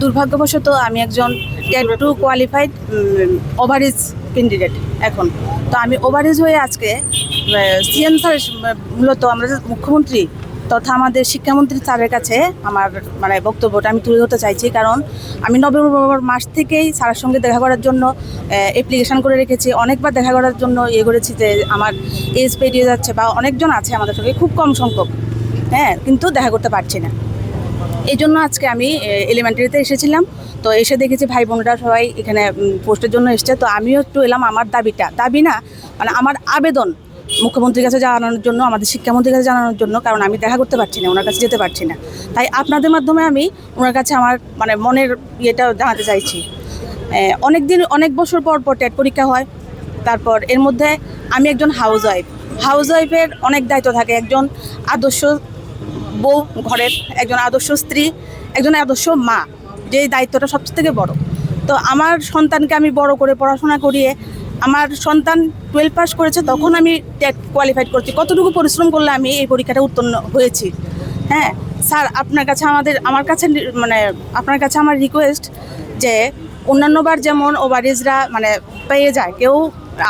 দুর্ভাগ্যবশত আমি একজন TET two qualified overage candidate এখন। তো আমি ওভারেজ হয়ে আজকে সিএম স্যার, মূলত আমরা মুখ্যমন্ত্রী তথা আমাদের শিক্ষামন্ত্রী স্যারের কাছে আমার বক্তব্যটা আমি তুলে ধরতে চাইছি। কারণ আমি নভেম্বর মাস থেকেই স্যারের সঙ্গে দেখা করার জন্য অ্যাপ্লিকেশান করে রেখেছি, অনেকবার দেখা করার জন্য করেছি যে আমার এজ পেরিয়ে যাচ্ছে বা অনেকজন আছে আমাদের সঙ্গে, খুব কম সংখ্যক, কিন্তু দেখা করতে পারছি না। এই জন্য আজকে আমি এলিমেন্টারিতে এসেছিলাম। তো এসে দেখেছি ভাই বোনরা সবাই এখানে পোস্টের জন্য এসছে। তো আমিও একটু এলাম আমার দাবি না আমার আবেদন মুখ্যমন্ত্রীর কাছে জানানোর জন্য, আমাদের শিক্ষামন্ত্রীর কাছে জানানোর জন্য। কারণ আমি দেখা করতে পারছি না, ওনার কাছে যেতে পারছি না। তাই আপনাদের মাধ্যমে আমি ওনার কাছে আমার মনের ইয়েটা জানাতে চাইছি। অনেক বছর পর টেট পরীক্ষা হয়, তারপর এর মধ্যে আমি একজন হাউসওয়াইফের অনেক দায়িত্ব থাকে। একজন আদর্শ বউ ঘরের, একজন আদর্শ স্ত্রী, একজন আদর্শ মা, যে দায়িত্বটা সবচেয়ে থেকে বড়। তো আমার সন্তানকে আমি বড় করে পড়াশোনা করিয়ে, আমার সন্তান 12 পাস করেছে তখন আমি টেট কোয়ালিফাইড করছি। কতটুকু পরিশ্রম করলে আমি এই পরীক্ষাটা উত্তীর্ণ হয়েছি। স্যার, আপনার কাছে আপনার কাছে আমার রিকোয়েস্ট যে অন্যান্যবার যেমন ওভারেজরা পেয়ে যায়,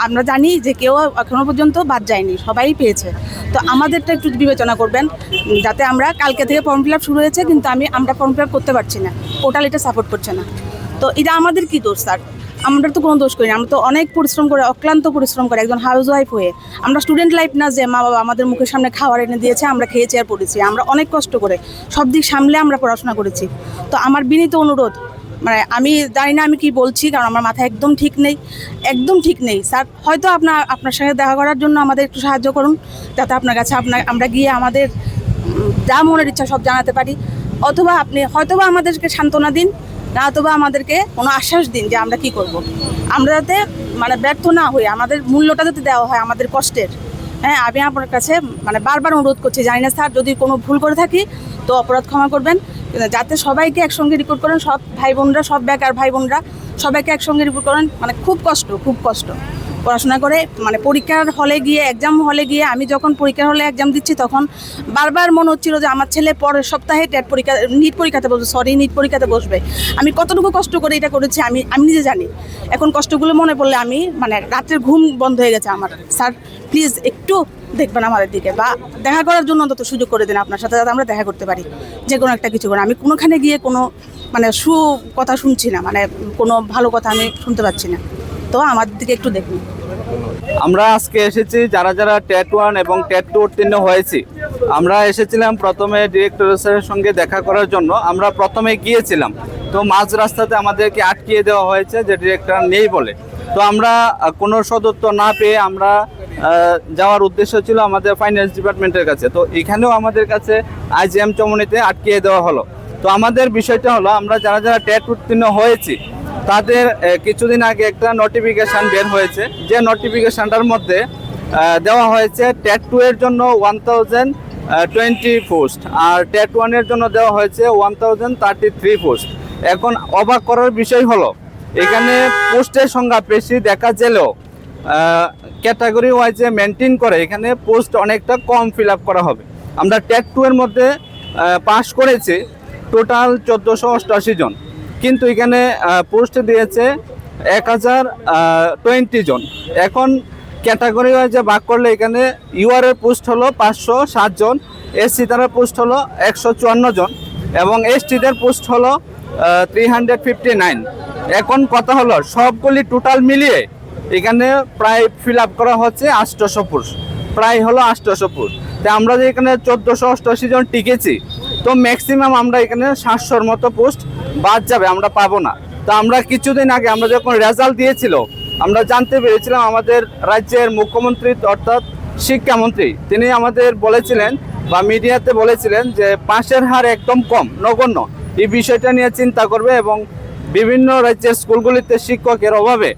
আমরা জানি যে কেউ এখনো পর্যন্ত বাদ যায়নি, সবাই পেয়েছে। তো আমাদেরটা একটু বিবেচনা করবেন, যাতে আমরা কালকে থেকে ফর্ম ফিল আপ শুরু হয়েছে, কিন্তু আমরা ফর্ম ফিল আপ করতে পারছি না, পোর্টাল এটা সাপোর্ট করছে না। তো এটা আমাদের কি দোষ স্যার? আমরা তো কোনো দোষ করি না, আমরা তো অনেক পরিশ্রম করে, অক্লান্ত পরিশ্রম করে একজন হাউসওয়াইফ হয়ে। আমরা স্টুডেন্ট লাইফ না যে মা বাবা আমাদের মুখের সামনে খাবার এনে দিয়েছে, আমরা খেয়েছি আর পড়েছি। আমরা অনেক কষ্ট করে সব দিক সামলে আমরা পড়াশোনা করেছি। তো আমার বিনীত অনুরোধ, আমি জানি না আমি কি বলছি, কারণ আমার মাথা একদম ঠিক নেই স্যার। হয়তো আপনার সঙ্গে দেখা করার জন্য আমাদের একটু সাহায্য করুন, যাতে আপনার কাছে আমরা গিয়ে আমাদের যা মনের ইচ্ছা সব জানাতে পারি। অথবা আপনি হয়তোবা আমাদেরকে সান্ত্বনা দিন, না অথবা আমাদেরকে কোনো আশ্বাস দিন যে আমরা কি করব। আমরা যাতে ব্যর্থ না হই, আমাদের মূল্যটা যাতে দেওয়া হয় আমাদের কষ্টের। আমি আপনার কাছে বারবার অনুরোধ করছি। জানি না স্যার, যদি কোনো ভুল করে থাকি তো অপরাধ ক্ষমা করবেন, যাতে সবাইকে একসঙ্গে রিপোর্ট করেন, সব ভাই বোনরা, সব বেকার ভাই বোনরা সবাইকে একসঙ্গে রিপোর্ট করেন। খুব কষ্ট পড়াশোনা করে পরীক্ষার হলে গিয়ে, এক্সাম হলে গিয়ে, আমি যখন পরীক্ষার হলে এক্সাম দিচ্ছি তখন বারবার মনে হচ্ছিল যে আমার ছেলে পরের সপ্তাহে নিট পরীক্ষাতে বসবে। আমি কতটুকু কষ্ট করে এটা করেছি আমি নিজে জানি। এখন কষ্টগুলো মনে পড়লে আমি রাতের ঘুম বন্ধ হয়ে গেছে আমার। স্যার প্লিজ একটু দেখবেন আমাদের দিকে, বা দেখা করার জন্য অন্তত সুযোগ করে দিন আপনার সাথে, যাতে আমরা দেখা করতে পারি যে কোনো একটা কিছু করে। আমি কোনোখানে গিয়ে কোনো কথা শুনছি না, কোনো ভালো কথা আমি শুনতে পাচ্ছি না। তো আমার দিকে একটু দেখুন। আমরা আজকে এসেছি যারা টেট 1 এবং টেট 2 উত্তীর্ণ হয়েছি। আমরা এসেছিলাম প্রথমে ডিরেক্টর স্যারের সঙ্গে দেখা করার জন্য। আমরা প্রথমে গিয়েছিলাম, তো মাঝ রাস্তাতে আমাদেরকে আটকিয়ে দেওয়া হয়েছে যে ডিরেক্টর নেই বলে। তো আমরা কোনো সদুত্তর না পেয়ে আমরা যাওয়ার উদ্দেশ্য ছিল আমাদের ফাইন্যান্স ডিপার্টমেন্টের কাছে। তো এখানেও আমাদের কাছে IGM চমনিতে আটকিয়ে দেওয়া হলো। তো আমাদের বিষয়টা হলো, আমরা যারা টেট উত্তীর্ণ হয়েছি তাদের কিছুদিন আগে একটা নোটিফিকেশান বের হয়েছে, যে নোটিফিকেশানটার মধ্যে দেওয়া হয়েছে টেট 2 এর জন্য 1020 পোস্ট, আর টেট 1 এর জন্য দেওয়া হয়েছে 1033 পোস্ট। এখন অবাক করার বিষয় হলো, এখানে পোস্টের সংখ্যা বেশি দেখা গেলেও ক্যাটাগরি ওয়াইজে মেনটেন করে এখানে পোস্ট অনেকটা কম ফিল আপ করা হবে। আমরা টেট 2 এর মধ্যে পাস করেছি টোটাল 1488 জন, কিন্তু এখানে পোস্ট দিয়েছে 1020 জন। এখন ক্যাটাগরি ওয়াইজে ভাগ করলে এখানে ইউআর এর পোস্ট হলো 507 জন, এসসি তার পোস্ট হলো 154 জন, এবং এসটিদের পোস্ট হলো 359। এখন কথা হলো, সবগুলি টোটাল মিলিয়ে এখানে প্রায় ফিল আপ করা হচ্ছে 800 পোস্ট, প্রায় হলো 800 পোস্ট। তাই আমরা যে এখানে 1488 জন টিকেছি, তো ম্যাক্সিমাম আমরা এখানে 700-র মতো পোস্ট বাদ যাবে, আমরা পাবো না। তো আমরা কিছুদিন আগে আমরা যখন রেজাল্ট দিয়েছিল, আমরা জানতে পেরেছিলাম আমাদের রাজ্যের মুখ্যমন্ত্রী অর্থাৎ শিক্ষামন্ত্রী, তিনি আমাদের বলেছিলেন বা মিডিয়াতে বলেছিলেন যে পাশের হার একদম কম, নগণ্য। এই বিষয়টা নিয়ে চিন্তা করবে, এবং বিভিন্ন রাজ্যের স্কুলগুলিতে শিক্ষকের অভাবে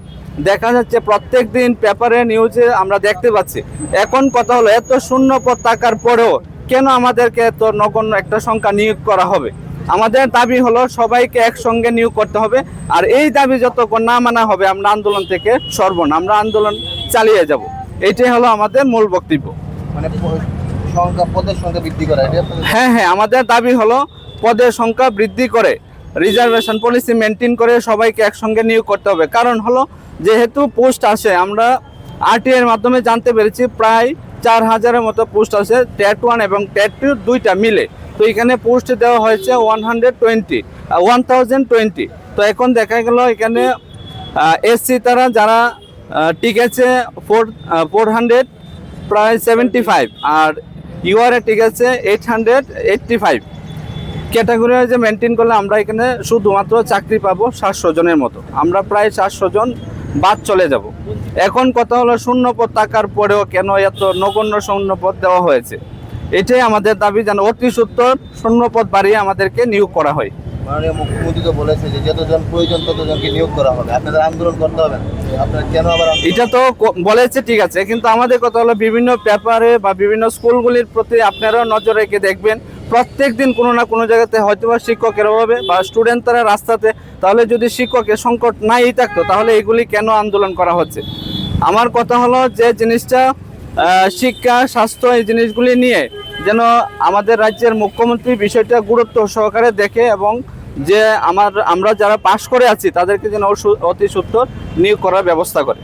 দেখা যাচ্ছে প্রত্যেক দিন পেপারে নিউজে আমরা দেখতে পাচ্ছি। এখন কথা হলো, এত শূন্য পদ থাকার পরেও কেন আমাদেরকে এত নগণ্য একটা সংখ্যা নিয়োগ করা হবে? আমাদের দাবি হলো সবাইকে একসঙ্গে নিয়োগ করতে হবে, আর এই দাবি যতক্ষণ না মানা হবে আমরা আন্দোলন থেকে সরব না, আমরা আন্দোলন চালিয়ে যাব। এইটাই হলো আমাদের মূল বক্তব্য। পদের সংখ্যা বৃদ্ধি করা। হ্যাঁ, আমাদের দাবি হলো পদের সংখ্যা বৃদ্ধি করে রিজার্ভেশন পলিসি মেনটেন করে সবাইকে একসঙ্গে নিয়োগ করতে হবে। কারণ হলো যেহেতু পোস্ট আসে, আমরা আরটিআই এর মাধ্যমে জানতে পেরেছি প্রায় 4000-এর মতো পোস্ট আছে, টেট 1 এবং টেট 2 দুইটা মিলে। তো এখানে পোস্ট দেওয়া হয়েছে 1020। তো এখন দেখা গেল এখানে এসসি তারা যারা টিকেছে 400 প্রায় 75, আর ইউআরএ টিকেছে 885। ক্যাটাগরি যে মেনটেন করলে আমরা এখানে শুধুমাত্র চাকরি পাবো 700 জনের মতো, আমরা প্রায় 400 জন বাদ চলে যাব। এখন কথা হলো শূন্যপদ থাকার পরেও কেন এত নগণ্য শূন্যপদ দেওয়া হয়েছে, এটাই আমাদের দাবি যেন অতি সত্বর শূন্যপদ বাড়িয়ে আমাদেরকে নিয়োগ করা হয়। মাননীয় মুখ্যমন্ত্রী তো বলেছে যে যতজন প্রয়োজন ততজনকে নিয়োগ করা হবে, আপনাদের আন্দোলন করতে হবে না, আপনারা কেন আবার এটা তো বলেছে ঠিক আছে, কিন্তু আমাদের কথা হলো বিভিন্ন পেপারে বা বিভিন্ন স্কুলগুলির প্রতি আপনারাও নজর রেখে দেখবেন, প্রত্যেক দিন কোনো না কোনো জায়গাতে হয়তো বা শিক্ষকের অভাবে বা স্টুডেন্ট তারা রাস্তাতে, তাহলে যদি শিক্ষকের সংকট নাই থাকতো তাহলে এগুলি কেন আন্দোলন করা হচ্ছে। আমার কথা হলো যে জিনিসটা শিক্ষা, স্বাস্থ্য, এই জিনিসগুলি নিয়ে যেন আমাদের রাজ্যের মুখ্যমন্ত্রী বিষয়টা গুরুত্ব সহকারে দেখে এবং যে আমরা যারা পাশ করে আছি তাদেরকে যেন অতি সত্বর নিয়োগ করার ব্যবস্থা করে।